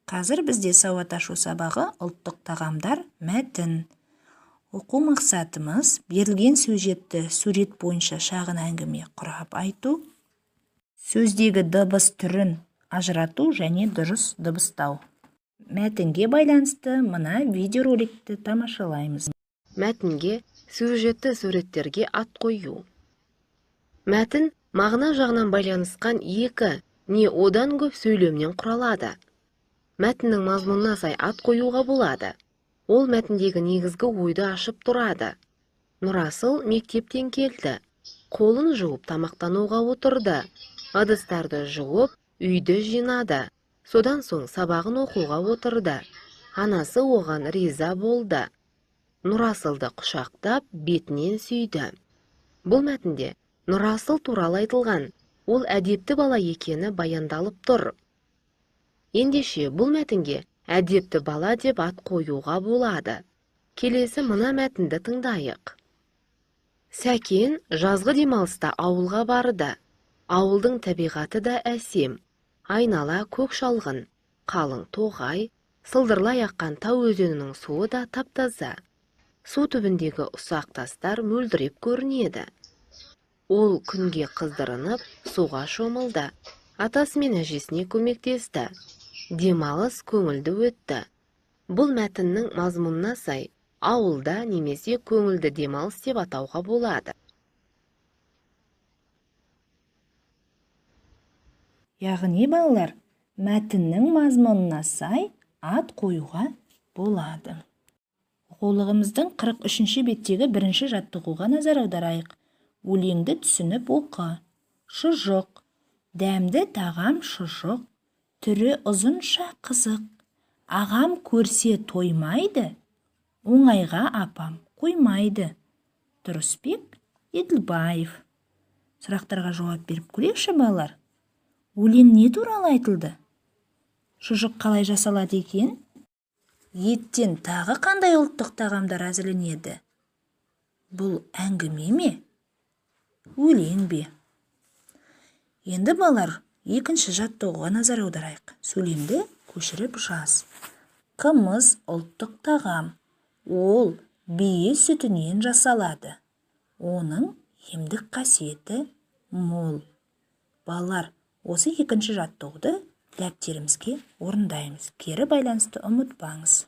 Қазір бізде сауат ашу сабағы ұлттық тағамдар мәтін. Оқу мақсатымыз берілген сюжетті сурет бойынша шағын әңгіме құрап айту, сөздегі дыбыс түрін ажырату және дұрыс дыбыстау. Мәтінге байланысты мына видеороликті тамашалаймыз. Мәтінге сюжетті суреттерге ат қою. Мәтін мағына жағынан байланысқан екі не одан көп сөйлемнен құралады. Мәтіннің мазмұнына сай ат қоюға болады. Ол мәтіндегі негізгі ойды ашып тұрады. Нұрасыл мектептен келді. Қолын жуып тамақтануға отырды. Ыдыстарды жуып, үйді жинады. Содан соң сабағын оқуға отырды. Анасы оған риза болды. Нұрасылды құшақтап, бетінен сүйді. Бұл мәтінде Нұрасыл туралы айтылған. Ол әдепті бала екені баяндалып тұр. Ендеше бұл мәтінге әдепті бала деп ат қоюға болады. Келесі мына мәтінді тыңдайық. Сәкен жазғы демалыста ауылға барды. Ауылдың табиғаты да әсем. Айнала көк шалғын, қалың тоғай, сылдырлай аққан тау өзенінің суы да таптаза. Су түбіндегі ұсақ тастар мөлдіреп көрінеді. Ол күнге қыздырынып, суға шомылды. Атасы мен әжесіне көмектесті. Демалыс көңілді өтті. Бұл мәтіннің мазмұнына сай ауылда немесе көңілді демалыс деп атауға болады. Яғни балалар, мәтіннің мазмұнына сай ат қоюға болады. Оқулығымыздың 43-ші беттегі бірінші жаттығуға назар аударайық. Өлеңді түсініп оқы. Шұжық. Дәмді тағам шұжық. Түрі ұзынша қызық. Ағам көрсе тоймайды. Оңайға апам қоймайды. Тұрысбек Еділбаев. Сұрақтарға жауап беріп көрейікші балалар. Өлең не туралы айтылды? Шұжық қалай жасалады екен? Еттен тағы қандай ұлттық тағамдар әзірленеді? Бұл әңгіме ме? Өлең бе? Енді балалар, екінші жаттығуға назар аударайық. Сөйлемді көшіріп жаз. Қымыз ұлттық тағам. Ол бие сүтінен жасалады. Оның емдік қасиеті мол. Балалар, осы екінші жаттығуды дәптерімізге орындаймыз. Кері байланысты ұмытпаңыз.